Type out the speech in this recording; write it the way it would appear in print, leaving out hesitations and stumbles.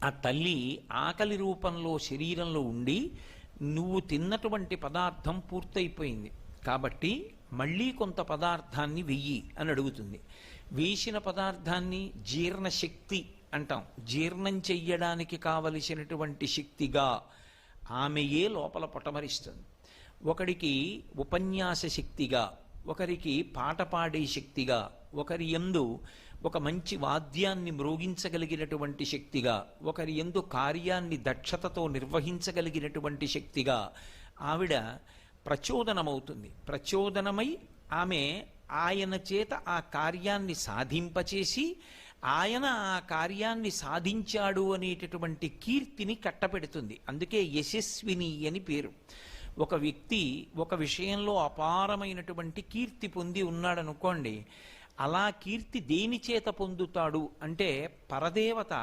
ఆ తల్లి ఆకలి రూపంలో శరీరంలో ఉండి నువ్వు తిన్నటువంటి పదార్థం పూర్తయిపోయింది కాబట్టి మళ్ళీ కొంత పదార్థాన్ని వెయ్యి అని అడుగుతుంది. వేసిన పదార్థాన్ని జీర్ణశక్తి అంటాం. జీర్ణం చెయ్యడానికి కావలసినటువంటి శక్తిగా ఆమెయే లోపల పొటమరిస్తుంది. ఒకడికి ఉపన్యాస శక్తిగా, ఒకరికి పాట పాడే శక్తిగా, ఒకరి యందు ఒక మంచి వాద్యాన్ని మ్రోగించగలిగినటువంటి శక్తిగా, ఒకరి యందు కార్యాన్ని దక్షతతో నిర్వహించగలిగినటువంటి శక్తిగా ఆవిడ ప్రచోదనమవుతుంది. ప్రచోదనమై ఆమె ఆయన చేత ఆ కార్యాన్ని సాధింపచేసి ఆయన ఆ కార్యాన్ని సాధించాడు అనేటటువంటి కీర్తిని కట్టపెడుతుంది. అందుకే యశస్విని అని పేరు. ఒక వ్యక్తి ఒక విషయంలో అపారమైనటువంటి కీర్తి పొంది ఉన్నాడనుకోండి, అలా కీర్తి దేని చేత పొందుతాడు అంటే పరదేవత